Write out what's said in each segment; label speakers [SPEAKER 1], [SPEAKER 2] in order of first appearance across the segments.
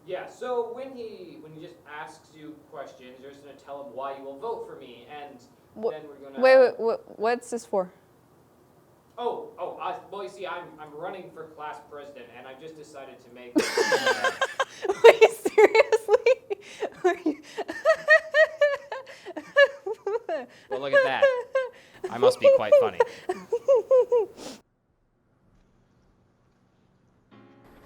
[SPEAKER 1] Yeah, so when he just asks you questions, you're just gonna tell him why you will vote for me, and then we're gonna.
[SPEAKER 2] Wait, what's this for?
[SPEAKER 1] Well, you see, I'm running for class president, and I've just decided to make.
[SPEAKER 2] Wait, seriously? Are you...
[SPEAKER 1] Well, look at that. I must be quite funny.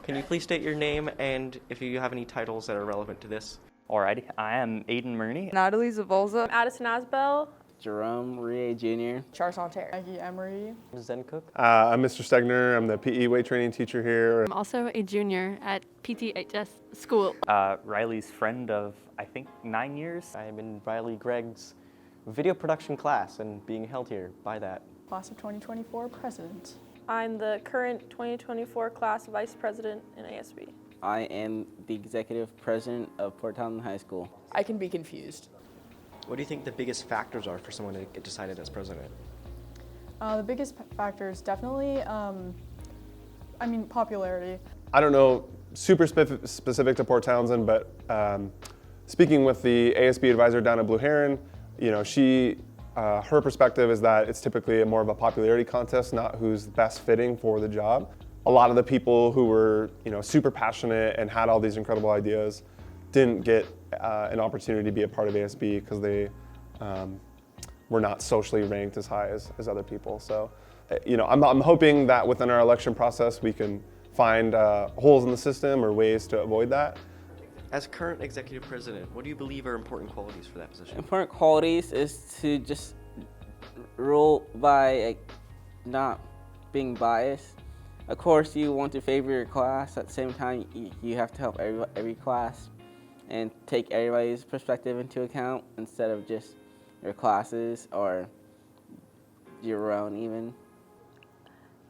[SPEAKER 3] Can you please state your name and if you have any titles that are relevant to this?
[SPEAKER 4] Alrighty, I am Aiden Murney.
[SPEAKER 2] Natalie Zavolza.
[SPEAKER 5] Addison Asbell.
[SPEAKER 6] Jerome Rie Jr.
[SPEAKER 2] Charles Santerre.
[SPEAKER 7] Maggie Emery.
[SPEAKER 3] Zen Cook.
[SPEAKER 8] I'm Mr. Stegner. I'm the PE weight training teacher here.
[SPEAKER 5] I'm also a junior at PTHS school.
[SPEAKER 4] Riley's friend of, I think, 9 years.
[SPEAKER 3] I'm in Riley Gregg's video production class and being held here by that.
[SPEAKER 7] Class of 2024 president.
[SPEAKER 5] I'm the current 2024 class vice president in ASB.
[SPEAKER 6] I am the executive president of Port Townsend High School.
[SPEAKER 2] I can be confused.
[SPEAKER 3] What do you think the biggest factors are for someone to get decided as president?
[SPEAKER 7] The biggest factors definitely, popularity.
[SPEAKER 8] I don't know super specific to Port Townsend, but speaking with the ASB advisor down at Blue Heron, her perspective is that it's typically more of a popularity contest, not who's best fitting for the job. A lot of the people who were, super passionate and had all these incredible ideas didn't get an opportunity to be a part of ASB because they were not socially ranked as high as other people. So, I'm hoping that within our election process we can find holes in the system or ways to avoid that.
[SPEAKER 3] As current executive president, what do you believe are important qualities for that position?
[SPEAKER 6] Important qualities is to just rule by not being biased. Of course, you want to favor your class. At the same time, you have to help every class and take everybody's perspective into account instead of just your classes or your own even.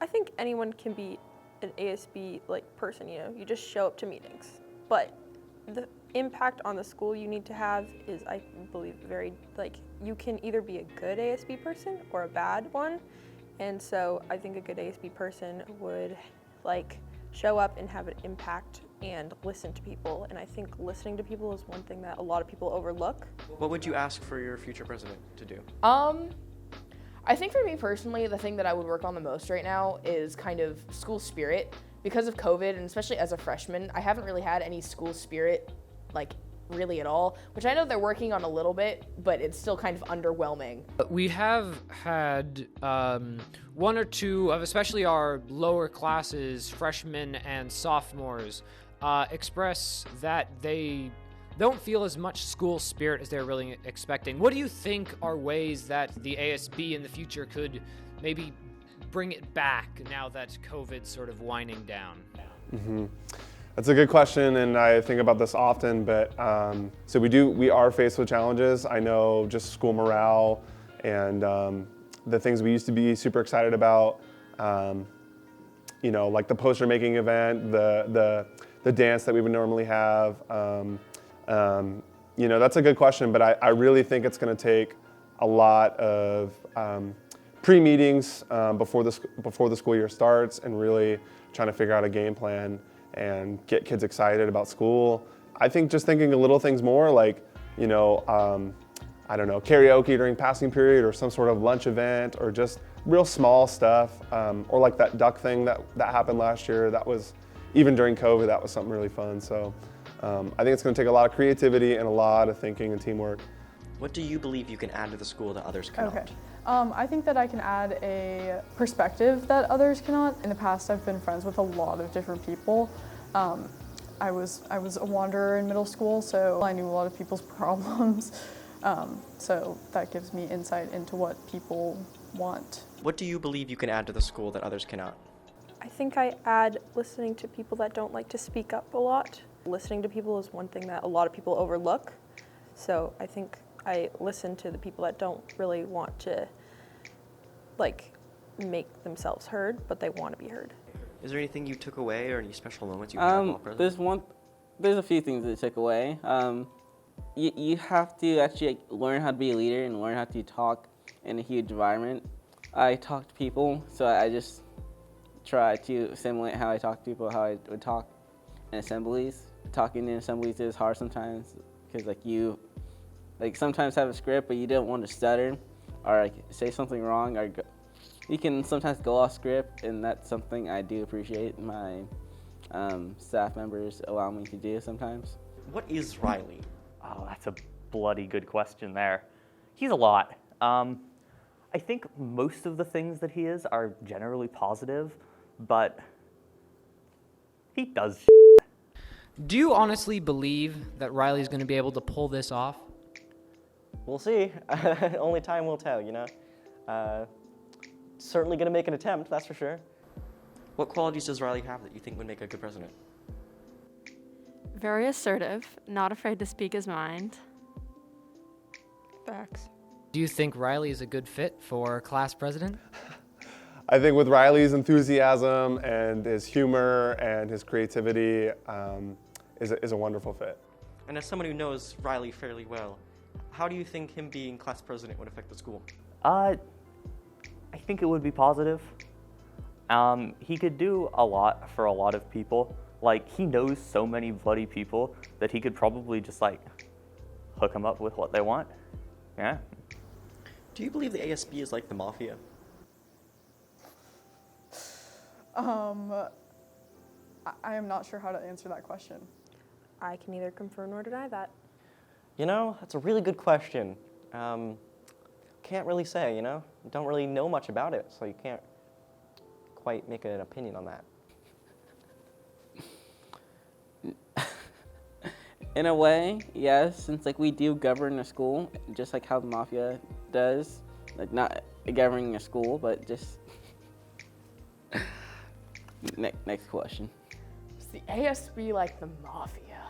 [SPEAKER 5] I think anyone can be an ASB person, you just show up to meetings. But the impact on the school you need to have is, I believe, very, you can either be a good ASB person or a bad one. And so I think a good ASB person would show up and have an impact and listen to people. And I think listening to people is one thing that a lot of people overlook.
[SPEAKER 3] What would you ask for your future president to do?
[SPEAKER 2] I think for me personally, the thing that I would work on the most right now is kind of school spirit. Because of COVID, and especially as a freshman, I haven't really had any school spirit, really at all, which I know they're working on a little bit, but it's still kind of underwhelming.
[SPEAKER 1] We have had one or two of especially our lower classes, freshmen and sophomores, express that they don't feel as much school spirit as they're really expecting. What do you think are ways that the ASB in the future could maybe bring it back now that COVID's sort of winding down?
[SPEAKER 8] Mm-hmm. That's a good question, and I think about this often, but so we are faced with challenges. I know just school morale and the things we used to be super excited about, like the poster making event, the dance that we would normally have. That's a good question, but I really think it's going to take a lot of pre-meetings before the school year starts and really trying to figure out a game plan and get kids excited about school. I think just thinking of little things more like, I don't know, karaoke during passing period or some sort of lunch event or just real small stuff, or like that duck thing that happened last year. That was, even during COVID, that was something really fun. So I think it's going to take a lot of creativity and a lot of thinking and teamwork.
[SPEAKER 3] What do you believe you can add to the school that others cannot?
[SPEAKER 7] Okay. I think that I can add a perspective that others cannot. In the past, I've been friends with a lot of different people. I was a wanderer in middle school, so I knew a lot of people's problems. So that gives me insight into what people want.
[SPEAKER 3] What do you believe you can add to the school that others cannot?
[SPEAKER 5] I think I add listening to people that don't like to speak up a lot. Listening to people is one thing that a lot of people overlook. So I think I listen to the people that don't really want to make themselves heard, but they want to be heard.
[SPEAKER 3] Is there anything you took away or any special moments you had while president?
[SPEAKER 6] There's a few things that I took away. You have to actually learn how to be a leader and learn how to talk in a huge environment. I talk to people, so I just try to simulate how I talk to people, how I would talk in assemblies. talking in assemblies is hard sometimes because like you sometimes have a script but you don't want to stutter or like say something wrong or you can sometimes go off script, and that's something I do appreciate my staff members allow me to do sometimes.
[SPEAKER 3] What is Riley?
[SPEAKER 4] Oh, that's a bloody good question there. He's a lot. I think most of the things that he is are generally positive, but he does.
[SPEAKER 1] Do you honestly believe that Riley's going to be able to pull this off?
[SPEAKER 3] We'll see. Only time will tell, you know? Certainly gonna make an attempt, that's for sure. What qualities does Riley have that you think would make a good president?
[SPEAKER 9] Very assertive, not afraid to speak his mind.
[SPEAKER 5] Facts.
[SPEAKER 1] Do you think Riley is a good fit for class president?
[SPEAKER 8] I think with Riley's enthusiasm and his humor and his creativity is a wonderful fit.
[SPEAKER 3] And as someone who knows Riley fairly well, how do you think him being class president would affect the school?
[SPEAKER 4] I think it would be positive. He could do a lot for a lot of people. Like, he knows so many bloody people that he could probably just, like, hook them up with what they want. Yeah.
[SPEAKER 3] Do you believe the ASB is like the mafia?
[SPEAKER 7] I am not sure how to answer that question.
[SPEAKER 5] I can neither confirm nor deny that.
[SPEAKER 3] You know, that's a really good question. Can't really say, you know? Don't really know much about it, so you can't quite make an opinion on that.
[SPEAKER 6] In a way, yes, since like we do govern a school, just like how the mafia does. Like not governing a school, but just next question.
[SPEAKER 2] Is the ASB like the mafia?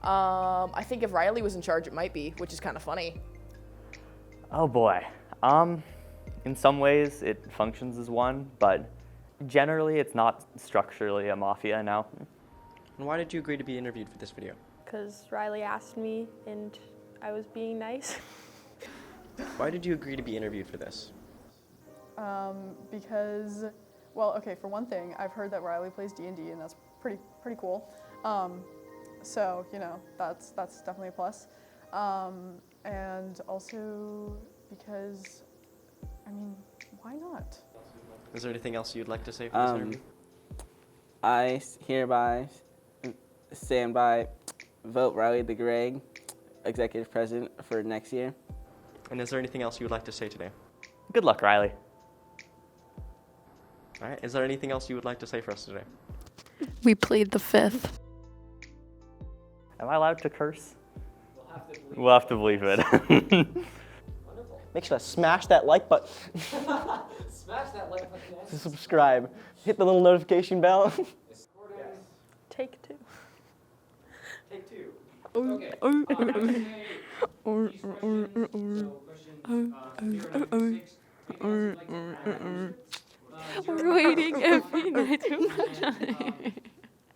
[SPEAKER 2] I think if Riley was in charge, it might be, which is kind of funny.
[SPEAKER 4] Oh boy. In some ways it functions as one, but generally it's not structurally a mafia now.
[SPEAKER 3] And why did you agree to be interviewed for this video?
[SPEAKER 5] Because Riley asked me and I was being nice.
[SPEAKER 3] Why did you agree to be interviewed for this?
[SPEAKER 7] Because, well, okay, for one thing, I've heard that Riley plays D&D, and that's pretty cool. So, you know, that's definitely a plus. And also because, I mean, why not?
[SPEAKER 3] Is there anything else you'd like to say for this interview?
[SPEAKER 6] I hereby stand by vote Riley the Greg executive president for next year.
[SPEAKER 3] And is there anything else you would like to say today?
[SPEAKER 4] Good luck, Riley.
[SPEAKER 3] All right, is there anything else you would like to say for us today?
[SPEAKER 9] We plead the fifth.
[SPEAKER 4] Am I allowed to curse? We'll have to believe it.
[SPEAKER 3] Make sure to smash that like button.
[SPEAKER 1] Smash that like button.
[SPEAKER 3] Subscribe. Hit the little notification bell.
[SPEAKER 5] Take two.
[SPEAKER 1] Take two.
[SPEAKER 9] Okay. We're waiting every night to